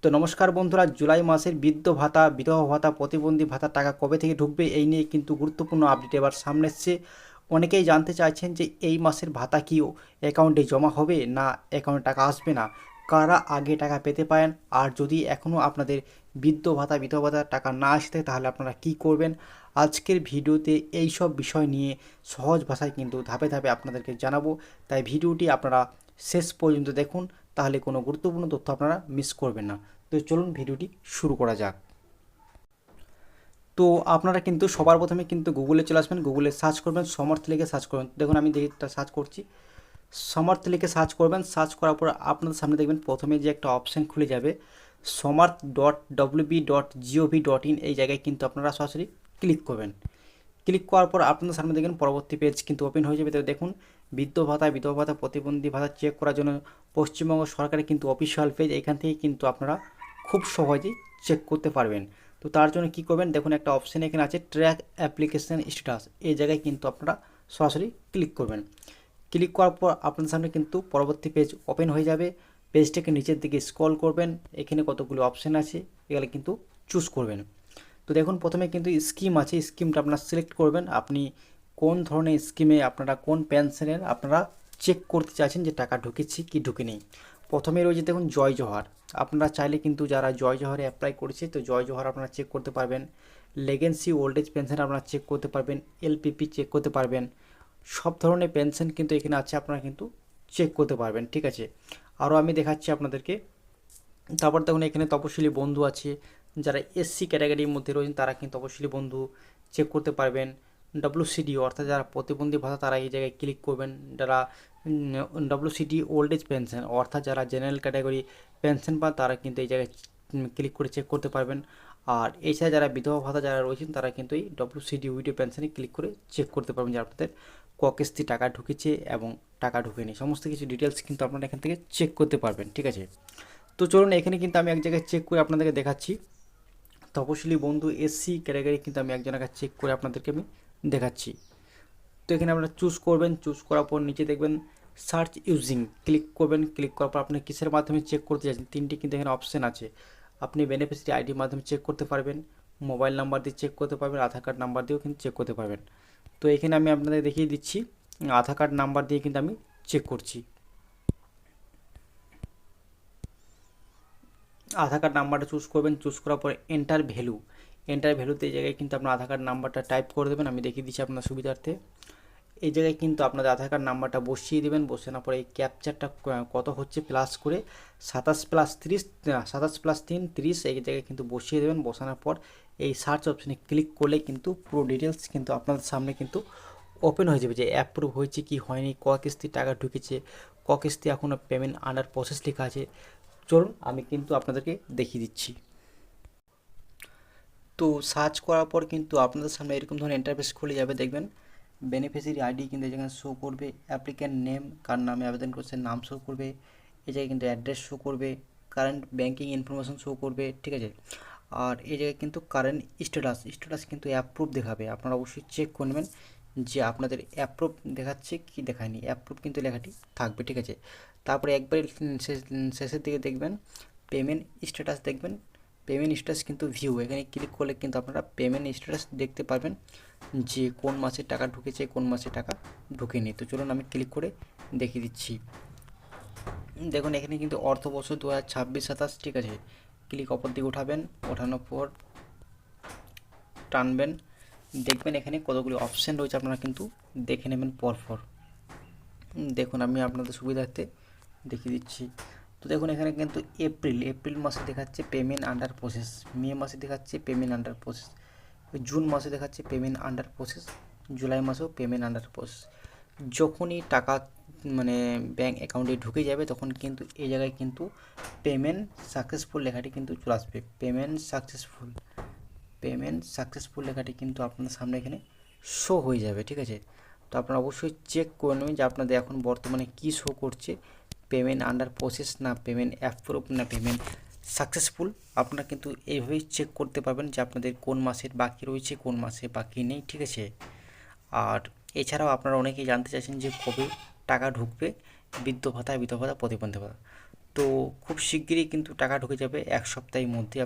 তো নমস্কার বন্ধুরা, জুলাই মাসের বৃদ্ধ ভাতা, বিধবা ভাতা, প্রতিবন্ধী ভাতা টাকা কবে থেকে ঢুকবে এই নিয়ে কিন্তু গুরুত্বপূর্ণ আপডেট এবার সামনে এসছে। অনেকেই জানতে চাইছেন যে এই মাসের ভাতা কি অ্যাকাউন্টে জমা হবে না অ্যাকাউন্টে টাকা আসবে না, কারা আগে টাকা পেতে পারেন, আর যদি এখনও আপনাদের বৃদ্ধ ভাতা, বিধবা ভাতার টাকা না আসে থাকে তাহলে আপনারা কি করবেন। আজকের ভিডিওতে এই সব বিষয় নিয়ে সহজ ভাষায় কিন্তু ধাপে ধাপে আপনাদেরকে জানাবো, তাই ভিডিওটি আপনারা শেষ পর্যন্ত দেখুন, তাহলে কোনো গুরুত্বপূর্ণ তথ্য আপনারা মিস করবেন না। তো চলুন ভিডিওটি শুরু করা যাক। তো আপনারা কিন্তু সবার প্রথমে কিন্তু গুগলে চলে আসবেন, গুগলে সার্চ করবেন, সমর্থ লিখে সার্চ করবেন। দেখুন আমি যেটা সার্চ করছি, সমর্থ লিখে সার্চ করবেন। সার্চ করার পর আপনাদের সামনে দেখবেন প্রথমে যে একটা অপশান খুলে যাবে, সমর্থ.wb.gov.in, এই জায়গায় কিন্তু আপনারা সরাসরি ক্লিক করবেন। ক্লিক করার পর আপনাদের সামনে দেখবেন পরবর্তী পেজ কিন্তু ওপেন হয়ে যাবে। তো দেখুন, বৃদ্ধ ভাতা, বিধবা ভাতা, প্রতিবন্ধী ভাতা চেক করার জন্য পশ্চিমবঙ্গ সরকারের কিন্তু অফিসিয়াল পেজ, এখান থেকে কিন্তু আপনারা খুব সহজেই চেক করতে পারবেন। তো তার জন্য কি করবেন, দেখুন একটা অপশান এখানে আছে, ট্র্যাক অ্যাপ্লিকেশন স্ট্যাটাস, এই জায়গায় কিন্তু আপনারা সরাসরি ক্লিক করবেন। ক্লিক করার পর আপনাদের সামনে কিন্তু পরবর্তী পেজ ওপেন হয়ে যাবে। পেজটাকে নিচের দিকে স্ক্রল করবেন, এখানে কতগুলো অপশান আছে, এগুলো কিন্তু চুজ করবেন। তো দেখুন প্রথমে কিন্তু স্কিম আছে, স্কিমটা আপনারা সিলেক্ট করবেন। আপনি কোন ধরনের স্কিমে, আপনারা কোন পেনশনের আপনারা চেক করতে চাইছেন যে টাকা ঢুকেছে কি ঢুকেনি। প্রথমে রয়েছে দেখুন জয় জোহার, আপনারা চাইলে কিন্তু যারা জয় জোহারে অ্যাপ্লাই করেছে তো জয় জোহার আপনারা চেক করতে পারবেন। লেগেন্সি ওল্ড এজ পেনশন আপনারা চেক করতে পারবেন, এলপিপি চেক করতে পারবেন। সব ধরনের পেনশন কিন্তু এখানে আছে, আপনারা কিন্তু চেক করতে পারবেন, ঠিক আছে। আরও আমি দেখাচ্ছি আপনাদেরকে। তারপর দেখুন এখানে তপশিলি বন্ধু আছে, যারা এসসি ক্যাটাগরির মধ্যে রয়েছেন তারা কিন্তু তপশিলি বন্ধু চেক করতে পারবেন। ডব্লিউসিডি অর্থাৎ যারা প্রতিবন্ধী ভাতা তারা এই জায়গায় ক্লিক করবেন। যারা ডব্লিউসিডি ওল্ড এজ পেনশন অর্থাৎ যারা জেনারেল ক্যাটাগরি পেনশন পান তারা কিন্তু এই জায়গায় ক্লিক করে চেক করতে পারবেন। আর এছাড়া যারা বিধবা ভাতা যারা রয়েছেন তারা কিন্তু এই ডব্লিউসিডি উইডো পেনশনে ক্লিক করে চেক করতে পারবেন যে আপনাদের ক কিস্তি টাকা ঢুকেছে এবং টাকা ঢুকেনি, সমস্ত কিছু ডিটেলস কিন্তু আপনারা এখান থেকে চেক করতে পারবেন, ঠিক আছে। তো চলুন এখানে কিন্তু আমি এক জায়গায় চেক করে আপনাদেরকে দেখাচ্ছি। তপশিলি বন্ধু এসসি ক্যাটাগরি কিন্তু আমি একজনের কাছে চেক করে আপনাদেরকে আমি দেখাচ্ছি। তো এখানে আপনারা চুজ করবেন, চুজ করার পর নিচে দেখবেন সার্চ ইউজিং, ক্লিক করবেন। ক্লিক করার পর আপনি কিসের মাধ্যমে চেক করতে চাইছেন তিনটি কিন্তু এখানে অপশান আছে। আপনি বেনিফিশিয়ারি আইডির মাধ্যমে চেক করতে পারবেন, মোবাইল নাম্বার দিয়ে চেক করতে পারবেন, আধার কার্ড নাম্বার দিয়েও কিন্তু চেক করতে পারবেন। তো এখানে আমি আপনাদের দেখিয়ে দিচ্ছি, আধার কার্ড নাম্বার দিয়ে কিন্তু আমি চেক করছি। আধার কার্ড নাম্বারটা চুজ করবেন, চুজ করার পরে এন্টার ভ্যালু, এন্টার ভ্যালুতে এই জায়গায় কিন্তু আপনার আধার কার্ড নাম্বারটা টাইপ করে দেবেন। আমি দেখিয়ে দিচ্ছি আপনার সুবিধার্থে। এই জায়গায় কিন্তু আপনাদের আধার কার্ড নাম্বারটা বসিয়ে দেবেন, বসানোর পরে এই ক্যাপচারটা কত হচ্ছে প্লাস করে 27+30, 27+3 30, এই জায়গায় কিন্তু বসিয়ে দেবেন। বসানোর পর এই সার্চ অপশানে ক্লিক করলে কিন্তু পুরো ডিটেলস কিন্তু আপনাদের সামনে কিন্তু ওপেন হয়ে যাবে যে অ্যাপ্রুভ হয়েছে কি হয়নি, ক কিস্তি টাকা ঢুকেছে, ক কিস্তি এখনও পেমেন্ট আন্ডার প্রসেস লেখা আছে। চলুন আমি কিন্তু আপনাদেরকে দেখিয়ে দিচ্ছি। তো সার্চ করার পর কিন্তু আপনাদের সামনে এরকম ধরনের ইন্টারফেস খুলে যাবে। দেখবেন বেনিফিশিয়ারি আইডি কিন্তু এই জায়গায় শো করবে, অ্যাপ্লিক্যান্ট নেম কার নামে আবেদন করছে নাম শো করবে, এই জায়গায় কিন্তু অ্যাড্রেস শো করবে, কারেন্ট ব্যাঙ্কিং ইনফরমেশন শো করবে, ঠিক আছে। আর এই জায়গায় কিন্তু কারেন্ট স্ট্যাটাস কিন্তু অ্যাপ্রুভ দেখাবে। আপনারা অবশ্যই চেক করে নেবেন যে আপনাদের অ্যাপ্রুভ দেখাচ্ছে কি দেখায়নি, অ্যাপ্রুভ কিন্তু লেখাটি থাকবে, ঠিক আছে। তারপরে একবারে শেষের দিকে দেখবেন পেমেন্ট স্ট্যাটাস, দেখবেন পেমেন্ট স্ট্যাটাস কিন্তু ভিউ, এখানে ক্লিক করলে কিন্তু আপনারা পেমেন্ট স্ট্যাটাস দেখতে পারবেন যে কোন মাসে টাকা ঢুকেছে কোন মাসে টাকা ঢুকেনি। তো চলুন আমি ক্লিক করে দেখিয়ে দিচ্ছি। দেখুন এখানে কিন্তু অর্থবর্ষ 2026-27, ঠিক আছে। ক্লিক অপর দিকে উঠাবেন, ওঠানোর পর টানবেন, দেখবেন এখানে কতগুলি অপশান রয়েছে, আপনারা কিন্তু দেখে নেবেন পরপর। দেখুন আমি আপনাদের সুবিধার্থে দেখিয়ে দিচ্ছি। তো দেখুন এখানে কিন্তু এপ্রিল মাসে দেখাচ্ছে পেমেন্ট আন্ডার প্রসেস, মে মাসে দেখাচ্ছে পেমেন্ট আন্ডার প্রসেস, জুন মাসে দেখাচ্ছে পেমেন্ট আন্ডার প্রসেস, জুলাই মাসেও পেমেন্ট আন্ডার প্রসেস। যখনই টাকা মানে ব্যাঙ্ক অ্যাকাউন্টে ঢুকে যাবে তখন কিন্তু এই জায়গায় কিন্তু পেমেন্ট সাকসেসফুল লেখাটি কিন্তু চলে আসবে। পেমেন্ট সাকসেসফুল লেখাটি কিন্তু আপনার সামনে এখানে শো হয়ে যাবে, ঠিক আছে। তো আপনারা অবশ্যই চেক করে নেবেন যে আপনাদের এখন বর্তমানে কী শো করছে, পেমেন্ট আন্ডার প্রসেস না পেমেন্ট অ্যাপ্রুভ না পেমেন্ট সাকসেসফুল। আপনারা কিন্তু এইভাবেই চেক করতে পারবেন যে আপনাদের কোন মাসের বাকি রয়েছে কোন মাসে বাকি নেই, ঠিক আছে। আর এছাড়াও আপনারা অনেকেই জানতে চাইছেন যে কবে টাকা ঢুকবে বৃদ্ধ ভাতা, বিধবা ভাতা, প্রতিবন্ধী ভাতা। তো তো খুব শিগগিরই কিন্তু টাকা ঢুকে যাবে, এক সপ্তাহের মধ্যে